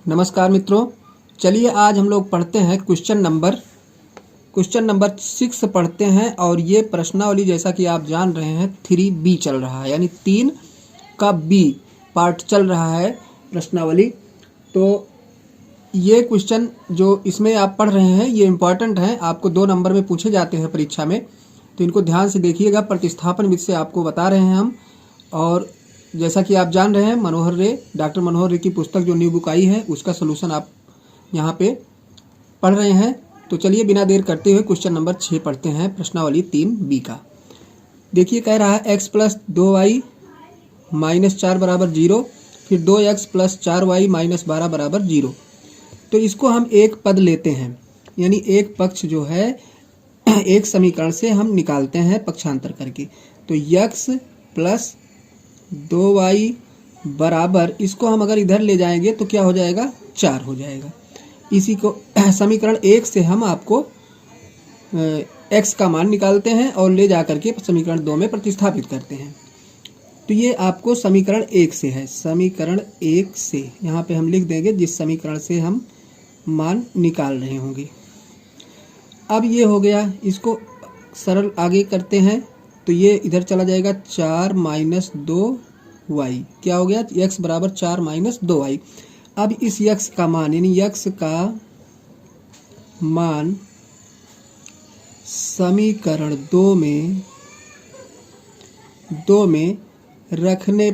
नमस्कार मित्रों, चलिए आज हम लोग पढ़ते हैं क्वेश्चन नंबर 6 पढ़ते हैं। और ये प्रश्नावली जैसा कि आप जान रहे हैं 3B चल रहा है, यानी 3 का B पार्ट चल रहा है प्रश्नावली। तो ये क्वेश्चन जो इसमें आप पढ़ रहे हैं ये इम्पॉर्टेंट हैं, आपको 2 नंबर में पूछे जाते हैं परीक्षा में, तो इनको ध्यान से देखिएगा। प्रतिस्थापन विधि से आपको बता रहे हैं हम। और जैसा कि आप जान रहे हैं डॉक्टर मनोहर रे की पुस्तक जो न्यू बुक आई है उसका सोल्यूशन आप यहाँ पे पढ़ रहे हैं। तो चलिए बिना देर करते हुए क्वेश्चन नंबर 6 पढ़ते हैं, प्रश्नावली 3B का। देखिए कह रहा है x + 2y - 4 = 0, फिर 2x + 4y - 12 = 0। तो इसको हम एक पद लेते हैं, यानी एक पक्ष जो है एक समीकरण से हम निकालते हैं पक्षांतर करके। तो x + 2y बराबर, इसको हम अगर इधर ले जाएंगे तो क्या हो जाएगा, 4 हो जाएगा। इसी को समीकरण 1 से हम आपको x का मान निकालते हैं और ले जा करके समीकरण 2 में प्रतिस्थापित करते हैं। तो ये आपको समीकरण 1 से है। समीकरण 1 से यहाँ पे हम लिख देंगे जिस समीकरण से हम मान निकाल रहे होंगे। अब ये हो गया, इसको सरल आगे करते हैं तो ये इधर चला जाएगा 4 - 2y। क्या हो गया, x बराबर 4 - 2y। अब इस x का मान, यानी x का मान समीकरण 2 में रखने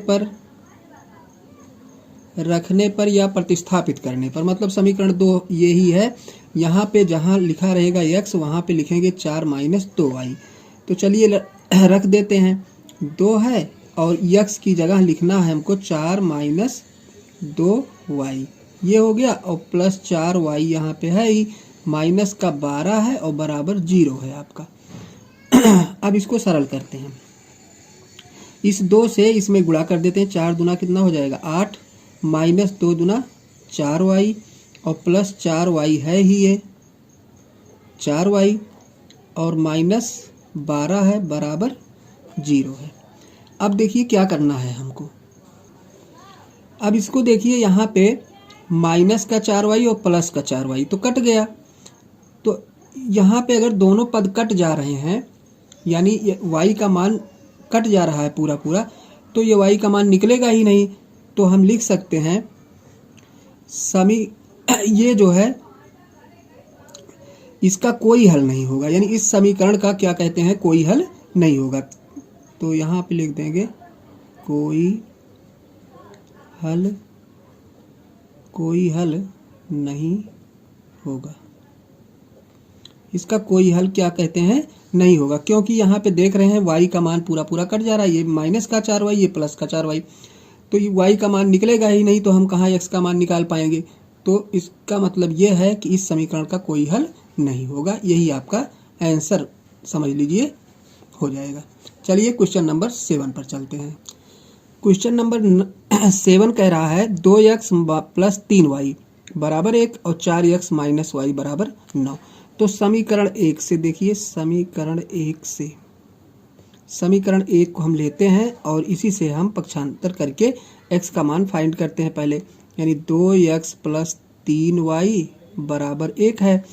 पर या प्रतिस्थापित करने पर, मतलब समीकरण 2 यही है। यहाँ पे जहाँ लिखा रहेगा x वहाँ पे लिखेंगे 4 - 2y। तो चलिए रख देते हैं, 2 है और x की जगह लिखना है हमको 4 - 2y। ये हो गया, और प्लस 4y यहाँ पे है ही, माइनस का 12 है और बराबर 0 है आपका। अब इसको सरल करते हैं, इस 2 से इसमें गुणा कर देते हैं। 4 दूना कितना हो जाएगा 8, - 2 दूना 4y और प्लस 4y है ही ये 4y, और -12 है बराबर 0 है। अब देखिए क्या करना है हमको। अब इसको देखिए, यहाँ पे माइनस का 4y और प्लस का 4y तो कट गया। तो यहाँ पे अगर दोनों पद कट जा रहे हैं, यानी y का मान कट जा रहा है पूरा, तो ये y का मान निकलेगा ही नहीं। तो हम लिख सकते हैं ये जो है इसका कोई हल नहीं होगा, यानी इस समीकरण का क्या कहते हैं, कोई हल नहीं होगा। तो यहाँ पे लिख देंगे कोई हल नहीं होगा। इसका कोई हल क्या कहते हैं, नहीं होगा, क्योंकि यहाँ पे देख रहे हैं y का मान पूरा कट जा रहा है। ये माइनस का 4y, ये प्लस का 4y, तो ये y का मान निकलेगा ही नहीं, तो हम कहाँ x का मान निकाल पाएंगे। तो इसका मतलब ये है कि इस समीकरण का कोई हल नहीं होगा। यही आपका आंसर समझ लीजिए हो जाएगा। चलिए क्वेश्चन नंबर 7 पर चलते हैं। क्वेश्चन नंबर 7 कह रहा है 2x + 3y बराबर 1 और 4x - y बराबर 9। तो समीकरण 1 से देखिए, समीकरण 1 को हम लेते हैं और इसी से हम पक्षांतर करके x का मान फाइंड करते हैं पहले, यानी 2x + 3y बराबर 1 है।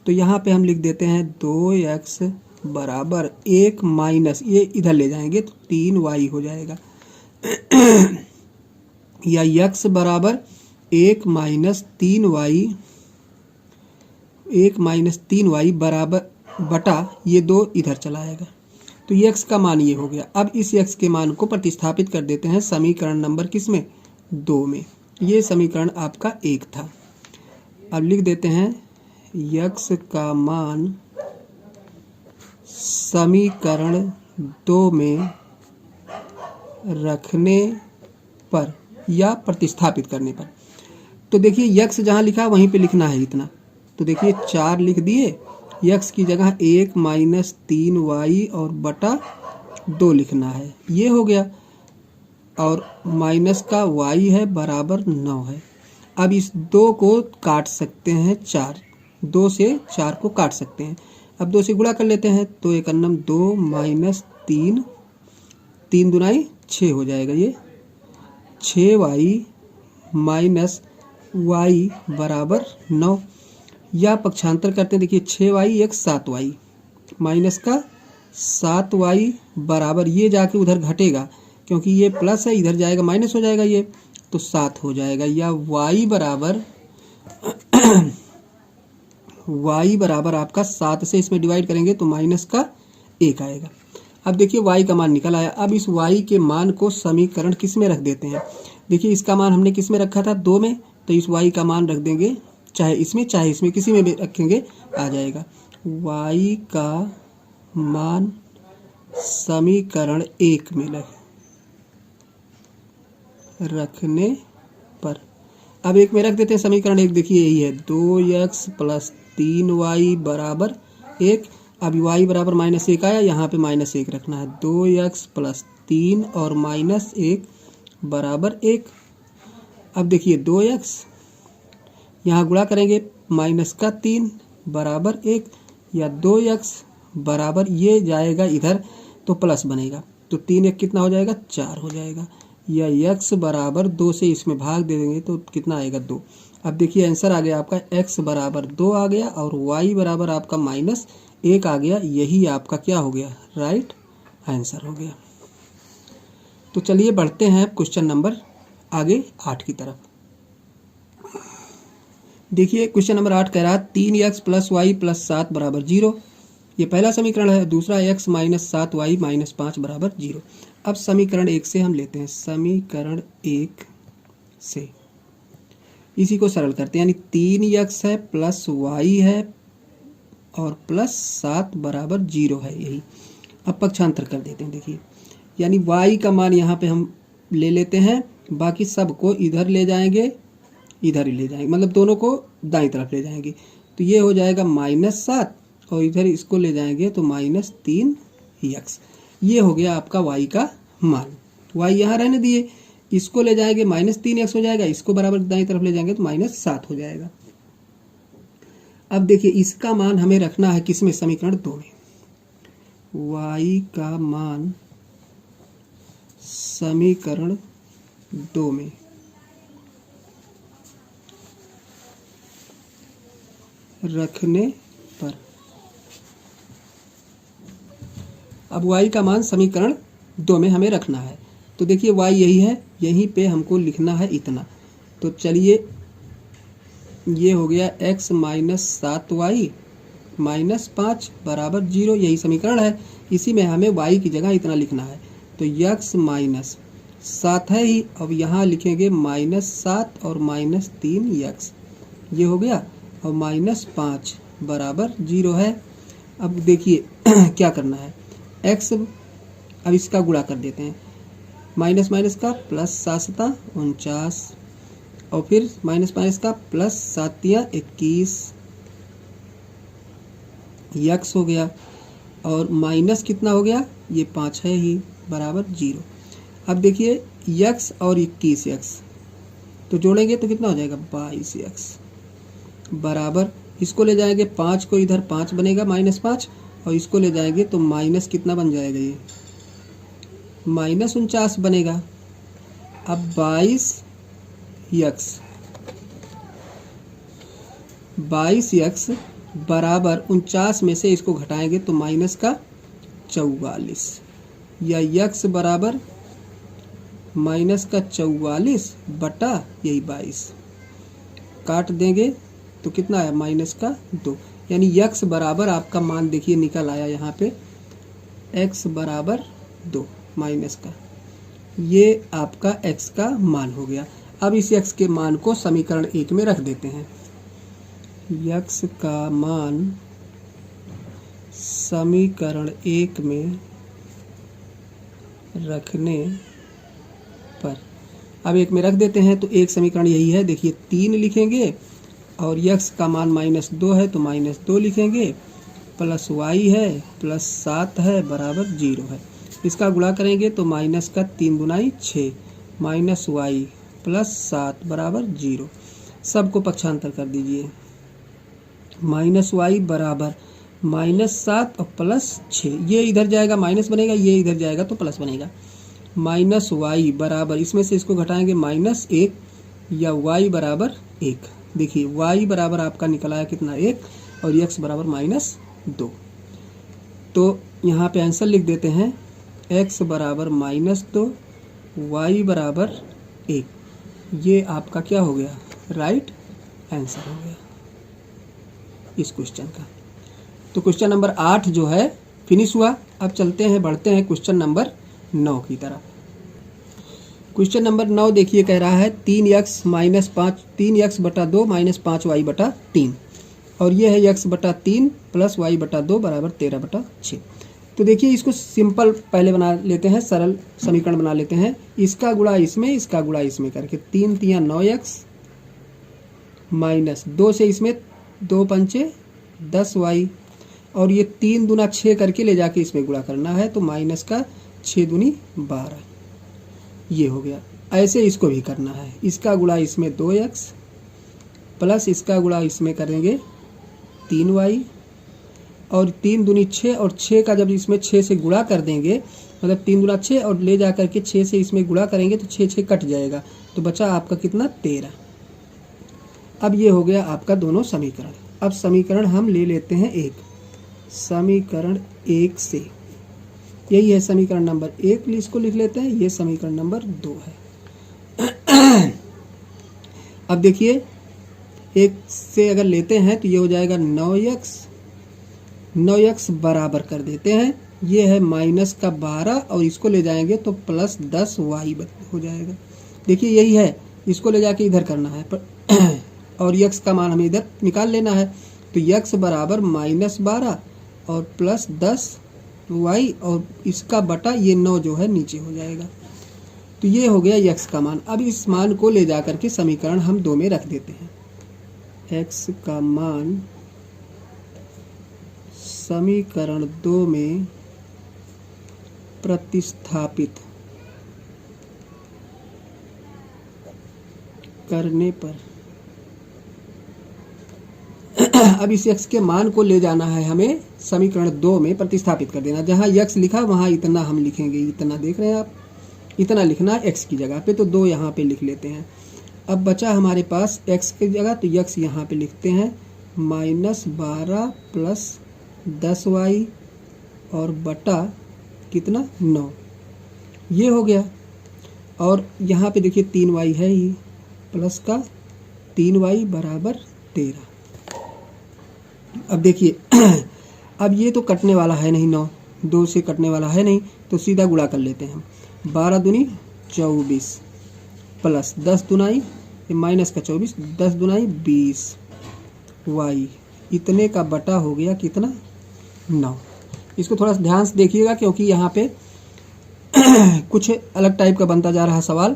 तो यहाँ पे हम लिख देते हैं 2x बराबर 1 माइनस, ये इधर ले जाएंगे तो 3y हो जाएगा, या x बराबर 1 - 3y बराबर बटा ये 2 इधर चला आएगा। तो ये x का मान ये हो गया। अब इस x के मान को प्रतिस्थापित कर देते हैं समीकरण नंबर किसमें, 2 में। ये समीकरण आपका 1 था। अब लिख देते हैं x का मान समीकरण 2 में रखने पर या प्रतिस्थापित करने पर। तो देखिए x जहाँ लिखा वहीं पे लिखना है इतना। तो देखिए 4 लिख दिए, x की जगह 1 - 3y और बटा 2 लिखना है, ये हो गया, और माइनस का y है बराबर 9 है। अब इस 2 को काट सकते हैं 4, 2 से 4 को काट सकते हैं। अब 2 से गुणा कर लेते हैं, तो 1 अन्नम 2 - 3, 3 दूनाई 6 हो जाएगा, ये 6y - y बराबर 9, या पक्षांतर करते हैं। देखिए 6y एक 7y माइनस का 7y बराबर, ये जाके उधर घटेगा क्योंकि ये प्लस है, इधर जाएगा माइनस हो जाएगा, ये तो 7 हो जाएगा। या y बराबर y बराबर आपका 7 से इसमें डिवाइड करेंगे तो माइनस का 1 आएगा। अब देखिए y का मान निकल आया। अब इस y के मान को समीकरण किस में रख देते हैं। देखिए इसका मान हमने किस में रखा था, 2 में, तो इस y का मान रख देंगे चाहे इसमें किसी में भी रखेंगे आ जाएगा। y का मान समीकरण 1 में रखने पर, अब 1 में रख देते हैं समीकरण 1। देखिए यही है 2x प्लस 3y बराबर 1। अब y बराबर -1 आया, यहाँ पे -1 रखना है। 2x प्लस 3 और -1 बराबर 1। अब देखिए 2x यहाँ गुणा करेंगे -3 बराबर 1, या 2x बराबर ये जाएगा इधर तो प्लस बनेगा, तो 3 1 कितना हो जाएगा, 4 हो जाएगा। या x बराबर 2 से इसमें भाग दे देंगे तो कितना आएगा, 2। अब देखिए आंसर आ गया आपका x बराबर 2 आ गया और y बराबर आपका -1 आ गया। यही आपका क्या हो गया, राइट आंसर हो गया। तो चलिए बढ़ते हैं क्वेश्चन नंबर आगे 8 की तरफ। देखिए क्वेश्चन नंबर 8 कह रहा है 3x प्लस वाई प्लस 7 बराबर 0। ये पहला समीकरण है। दूसरा x माइनस 7y माइनस 5 बराबर 0। अब समीकरण 1 से हम लेते हैं। समीकरण 1 से इसी को सरल करते हैं, यानी 3x है प्लस y है और प्लस 7 बराबर 0 है यही। अब पक्षांतर कर देते हैं। देखिए यानी y का मान यहाँ पे हम ले लेते हैं, बाकी सब को इधर ले जाएंगे, इधर ही ले जाएंगे, मतलब दोनों को दाईं तरफ ले जाएंगे। तो ये हो जाएगा -7 और इधर इसको ले जाएंगे तो -3x। ये हो गया आपका y का मान। y यहाँ रहने दिए, इसको ले जाएंगे -3x हो जाएगा, इसको बराबर दाईं तरफ ले जाएंगे तो -7 हो जाएगा। अब देखिए इसका मान हमें रखना है किसमें, समीकरण 2 में। y का मान समीकरण 2 में रखने पर, अब y का मान समीकरण 2 में हमें रखना है। तो देखिए y यही है, यहीं पे हमको लिखना है इतना। तो चलिए ये हो गया x माइनस 7y माइनस 5 बराबर 0, यही समीकरण है। इसी में हमें y की जगह इतना लिखना है। तो x माइनस 7 है ही, अब यहाँ लिखेंगे -7 और -3x, ये हो गया, और -5 बराबर 0 है। अब देखिए क्या करना है, x अब इसका गुणा कर देते हैं, माइनस माइनस का प्लस 7 49 और फिर माइनस माइनस का प्लस 7 21 x हो गया, और माइनस कितना हो गया, ये 5 है ही, बराबर 0। अब देखिए x और 21x तो जोड़ेंगे तो कितना हो जाएगा 22x बराबर, इसको ले जाएंगे 5 को इधर 5 बनेगा -5, और इसको ले जाएंगे तो माइनस कितना बन जाएगा, ये -49 बनेगा। अब 22x बराबर 49 में से इसको घटाएंगे तो माइनस का 44, या x बराबर माइनस का 44 बटा यही 22, काट देंगे तो कितना है -2, यानी x बराबर आपका मान देखिए निकल आया यहाँ पे, x बराबर 2 माइनस का, ये आपका x का मान हो गया। अब इस x के मान को समीकरण 1 में रख देते हैं। x का मान समीकरण 1 में रखने पर, अब 1 में रख देते हैं तो एक समीकरण यही है। देखिए 3 लिखेंगे और x का मान -2 है तो -2 लिखेंगे, प्लस y है प्लस 7 है बराबर 0 है। इसका गुणा करेंगे तो माइनस का 3 गुनाई 6 माइनस y प्लस 7 बराबर 0। सबको पक्षांतर कर दीजिए, -y बराबर -7 और प्लस 6, ये इधर जाएगा माइनस बनेगा, ये इधर जाएगा तो प्लस बनेगा। -y बराबर, इसमें से इसको घटाएंगे -1, या y बराबर 1। देखिए y बराबर आपका निकल आया कितना 1 और x बराबर -2। तो यहाँ पे आंसर लिख देते हैं x बराबर -2, y बराबर 1। ये आपका क्या हो गया, राइट आंसर हो गया इस क्वेश्चन का। तो क्वेश्चन नंबर 8 जो है फिनिश हुआ। अब चलते हैं, बढ़ते हैं क्वेश्चन नंबर 9 की तरफ। क्वेश्चन नंबर 9 देखिए, कह रहा है 3x बटा 2 माइनस 5y बटा 3 और ये है x बटा 3 प्लस y बटा 2 बराबर 13 बटा 6। तो देखिए इसको सिंपल पहले बना लेते हैं, सरल समीकरण बना लेते हैं। इसका गुणा इसमें, इसका गुणा इसमें करके 3 तिया 9x माइनस 2 से इसमें 2 पंचे 10y और ये 3 दूना 6 करके ले जाके इसमें गुणा करना है, तो माइनस का 6 दूनी 12 ये हो गया। ऐसे इसको भी करना है, इसका गुणा इसमें 2x प्लस इसका गुणा इसमें करेंगे 3y और 3 दूनी 6 और 6 का जब इसमें 6 से गुणा कर देंगे, मतलब 3 दूना 6 और ले जा करके 6 से इसमें गुणा करेंगे तो 6 कट जाएगा, तो बचा आपका कितना 13। अब ये हो गया आपका दोनों समीकरण। अब समीकरण हम ले लेते हैं 1, समीकरण 1 से, यही है समीकरण नंबर 1, इसको लिख लेते हैं। ये समीकरण नंबर 2 है। अब देखिए 1 से अगर लेते हैं तो ये हो जाएगा 9x बराबर कर देते हैं, ये है माइनस का 12 और इसको ले जाएंगे तो प्लस 10y हो जाएगा। देखिए यही है, इसको ले जाके इधर करना है और x का मान हमें इधर निकाल लेना है। तो x बराबर -12 और प्लस 10y और इसका बटा ये 9 जो है नीचे हो जाएगा। तो ये हो गया x का मान। अब इस मान को ले जा करके समीकरण हम 2 में रख देते हैं। x का मान समीकरण 2 में प्रतिस्थापित करने पर अब इस x के मान को ले जाना है हमें समीकरण 2 में प्रतिस्थापित कर देना। जहाँ x लिखा वहाँ इतना हम लिखेंगे, इतना देख रहे हैं आप, इतना लिखना x की जगह पे, तो 2 यहाँ पे लिख लेते हैं। अब बचा हमारे पास x की जगह, तो x यहाँ पे लिखते हैं -12 प्लस 10y और बटा कितना 9, ये हो गया। और यहाँ पे देखिए 3y है ही, प्लस का 3y बराबर 13। अब देखिए अब ये तो कटने वाला है नहीं, 9 2 से कटने वाला है नहीं, तो सीधा गुणा कर लेते हैं हम। 12 दूनी 24 प्लस 10 दुनाई माइनस का 24, 10 दुनाई 20 y इतने का बटा हो गया कितना 9। इसको थोड़ा सा ध्यान से देखिएगा क्योंकि यहाँ पे कुछ अलग टाइप का बनता जा रहा है सवाल,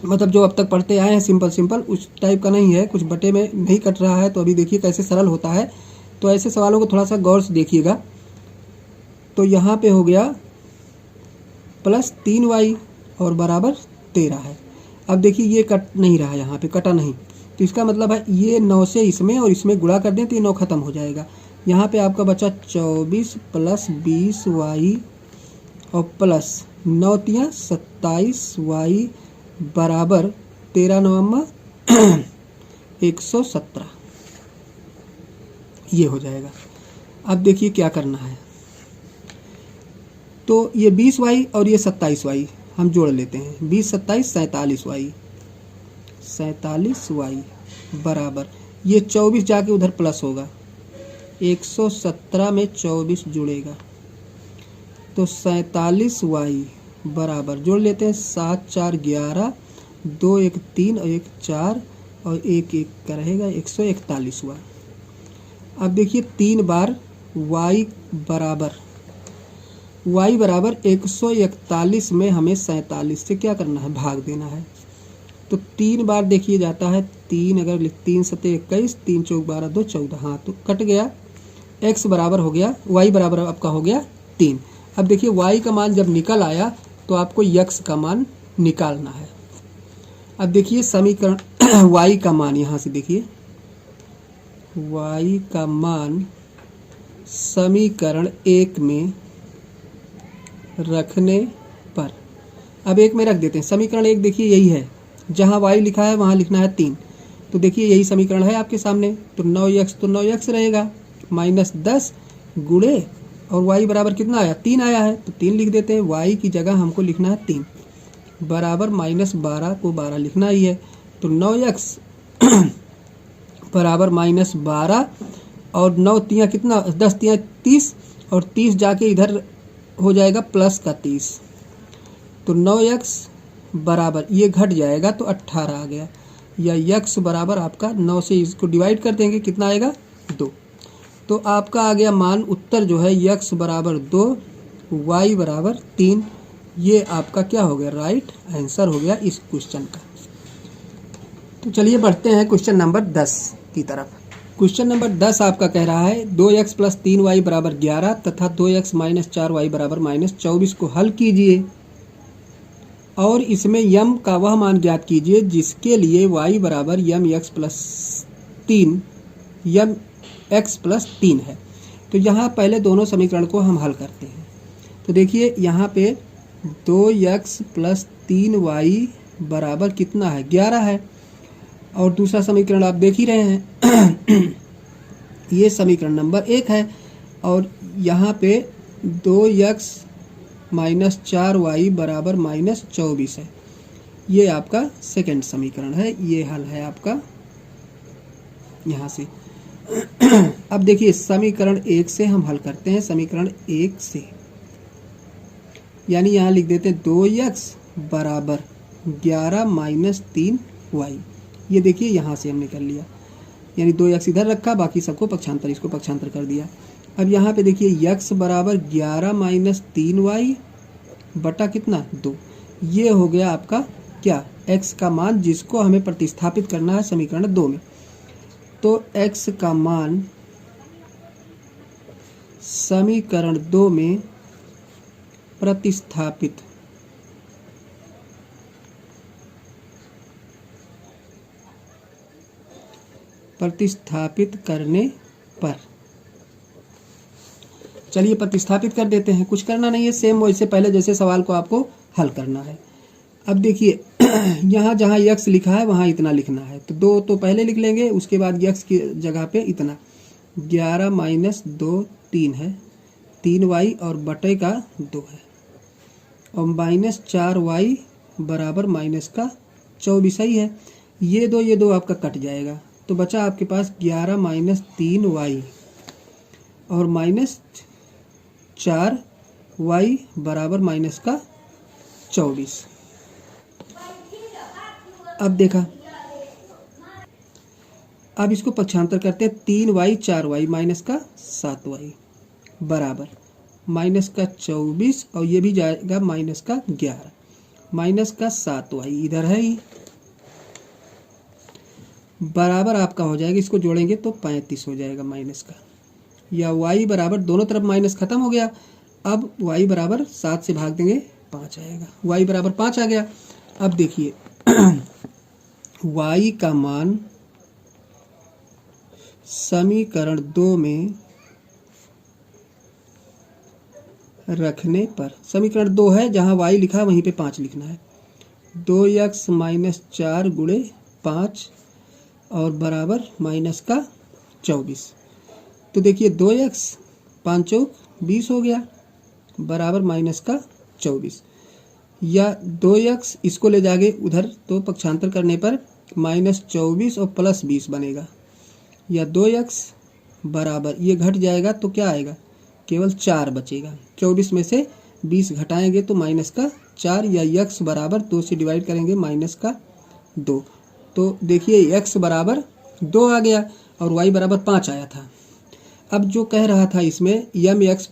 मतलब जो अब तक पढ़ते आए हैं सिंपल उस टाइप का नहीं है, कुछ बटे में नहीं कट रहा है। तो अभी देखिए कैसे सरल होता है, तो ऐसे सवालों को थोड़ा सा गौर से देखिएगा। तो यहाँ पे हो गया प्लस 3y और बराबर 13 है। अब देखिए ये कट नहीं रहा, यहाँ पे कटा नहीं, तो इसका मतलब है ये 9 से इसमें और इसमें गुणा कर दें तो ये 9 खत्म हो जाएगा। यहाँ पे आपका बचा 24 प्लस 20y और प्लस 9 तिया 27y बराबर 13 नवंबर 117, ये हो जाएगा। अब देखिए क्या करना है, तो ये 20y और ये 27y हम जोड़ लेते हैं। 20 27 47y बराबर ये 24 जाके उधर प्लस होगा, 117 में 24 जुड़ेगा तो 47y बराबर जोड़ लेते हैं। 7 4 11, 2 1 3 और 1 4 और 1 1 का रहेगा 141y। अब देखिए 3 बार y बराबर 141 में हमें 47 से क्या करना है, भाग देना है। तो 3 बार देखिए जाता है, 3 अगर 3 सते 21, 3 चौक 12 2 14, हाँ तो कट गया। x बराबर हो गया, y बराबर आपका हो गया 3। अब देखिए y का मान जब निकल आया तो आपको x का मान निकालना है। अब देखिए समीकरण y का मान, यहाँ से देखिए y का मान समीकरण 1 में रखने पर, अब 1 में रख देते हैं। समीकरण 1 देखिए यही है, जहाँ y लिखा है वहाँ लिखना है 3। तो देखिए यही समीकरण है आपके सामने। तो 9x तो 9x रहेगा, -10 गुणे और y बराबर कितना आया, 3 आया है, तो 3 लिख देते हैं। y की जगह हमको लिखना है 3 बराबर -12 को 12 लिखना ही है। तो 9x बराबर -12 और 9 तियाँ कितना, 10 तियाँ 30 और 30 जाके इधर हो जाएगा प्लस का 30। तो 9x बराबर ये घट जाएगा तो 18 आ गया, या x बराबर आपका 9 से इसको डिवाइड कर देंगे, कितना आएगा 2। तो आपका आ गया मान, उत्तर जो है x बराबर 2 y बराबर 3। ये आपका क्या हो गया, राइट आंसर हो गया इस क्वेश्चन का। तो चलिए बढ़ते हैं क्वेश्चन नंबर 10 की तरफ। क्वेश्चन नंबर 10 आपका कह रहा है 2x + 3y बराबर 11 तथा 2x - 4y बराबर -24 को हल कीजिए और इसमें यम का वह मान ज्ञात कीजिए जिसके लिए y बराबर mx + 3 है। तो यहाँ पहले दोनों समीकरण को हम हल करते हैं। तो देखिए यहाँ पे 2x + 3y बराबर कितना है, 11 है। और दूसरा समीकरण आप देख ही रहे हैं ये समीकरण नंबर 1 है। और यहाँ पे 2x - 4y बराबर -24 है, ये आपका सेकंड समीकरण है, ये हल है आपका यहाँ से। अब देखिए समीकरण 1 से हम हल करते हैं, समीकरण 1 से यानी यहाँ लिख देते हैं 2x बराबर 11 - 3y। ये देखिए यहाँ से हमने कर लिया, यानी 2x इधर रखा, बाकी सबको पक्षांतर, इसको पक्षांतर कर दिया। अब यहाँ पे देखिए x बराबर 11 - 3y बटा कितना, 2। ये हो गया आपका क्या, x का मान जिसको हमें प्रतिस्थापित करना है समीकरण 2 में। तो x का मान समीकरण 2 में प्रतिस्थापित करने पर, चलिए प्रतिस्थापित कर देते हैं, कुछ करना नहीं है, सेम वैसे पहले जैसे सवाल को आपको हल करना है। अब देखिए यहाँ जहाँ x लिखा है वहाँ इतना लिखना है, तो 2 तो पहले लिख लेंगे, उसके बाद x की जगह पे इतना 11 - 2 3 है, 3y और बटे का 2 है, और -4y बराबर -24 ही है। ये दो आपका कट जाएगा, तो बचा आपके पास 11 - 3y और -4y बराबर -24। अब देखा, अब इसको पक्षांतर करते हैं, 3y 4y -7y बराबर -24 और ये भी जाएगा -11, -7y इधर है ही, बराबर आपका हो जाएगा, इसको जोड़ेंगे तो 35 हो जाएगा माइनस का, या y बराबर दोनों तरफ माइनस खत्म हो गया। अब y बराबर 7 से भाग देंगे 5 आएगा, y बराबर 5 आ गया। अब देखिए y का मान समीकरण 2 में रखने पर, समीकरण 2 है जहां y लिखा है वहीं पे 5 लिखना है, 2x - 4 गुणे 5 और बराबर -24। तो देखिए 2x 5 चौक 20 हो गया बराबर -24, या 2x इसको ले जाके उधर तो पक्षांतर करने पर -24 और +20 बनेगा, या 2x बराबर ये घट जाएगा तो क्या आएगा, केवल 4 बचेगा, 24 में से 20 घटाएंगे तो -4, या x बराबर 2 से डिवाइड करेंगे -2। तो देखिए x बराबर 2 आ गया और y बराबर 5 आया था। अब जो कह रहा था इसमें mx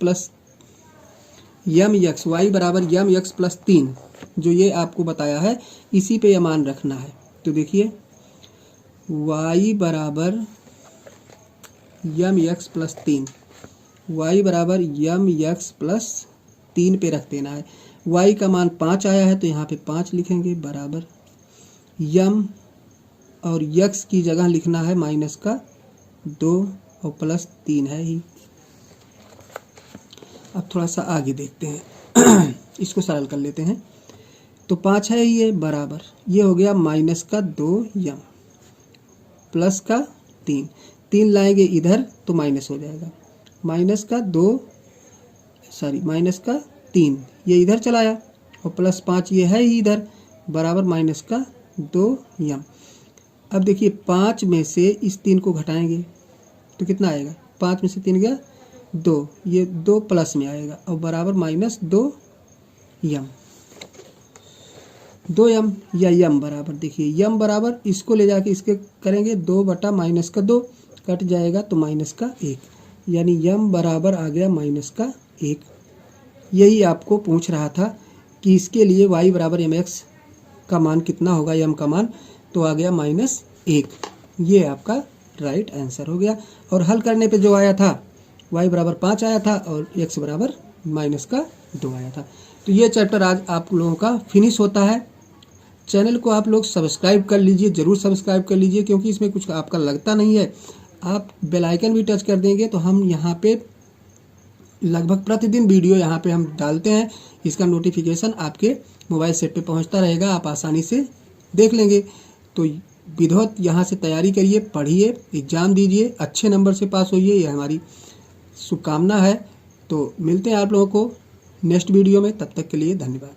y बराबर mx + 3, जो ये आपको बताया है इसी पे यह मान रखना है। तो देखिए y बराबर mx + 3, y बराबर mx + 3 पे रख देना है। y का मान 5 आया है तो यहाँ पे 5 लिखेंगे बराबर m और x की जगह लिखना है -2 और +3 है ही। अब थोड़ा सा आगे देखते हैं इसको सरल कर लेते हैं। तो 5 है ये बराबर, ये हो गया माइनस का 2m प्लस का 3 लाएंगे इधर तो माइनस हो जाएगा, माइनस का 3 ये इधर चलाया और प्लस 5 ये है ही इधर बराबर माइनस का 2m। अब देखिए 5 में से इस 3 को घटाएंगे तो कितना आएगा, 5 में से 3 गया 2, ये 2 प्लस में आएगा और बराबर माइनस 2m या m बराबर, देखिए m बराबर इसको ले जाके इसके करेंगे 2 बटा माइनस का 2 कट जाएगा तो माइनस का 1, यानी m बराबर आ गया माइनस का 1। यही आपको पूछ रहा था कि इसके लिए y बराबर mx का मान कितना होगा, m का मान, तो आ गया -1। ये आपका राइट आंसर हो गया। और हल करने पे जो आया था y बराबर 5 आया था और x बराबर -2 आया था। तो ये चैप्टर आज आप लोगों का फिनिश होता है। चैनल को आप लोग सब्सक्राइब कर लीजिए, ज़रूर सब्सक्राइब कर लीजिए, क्योंकि इसमें कुछ आपका लगता नहीं है। आप बेल आइकन भी टच कर देंगे तो हम यहाँ पे लगभग प्रतिदिन वीडियो यहाँ पे हम डालते हैं, इसका नोटिफिकेशन आपके मोबाइल सेट पे पहुँचता रहेगा, आप आसानी से देख लेंगे। तो विधिवत यहाँ से तैयारी करिए, पढ़िए, एग्ज़ाम दीजिए, अच्छे नंबर से पास होइए, ये हमारी शुभकामना है। तो मिलते हैं आप लोगों को नेक्स्ट वीडियो में, तब तक के लिए धन्यवाद।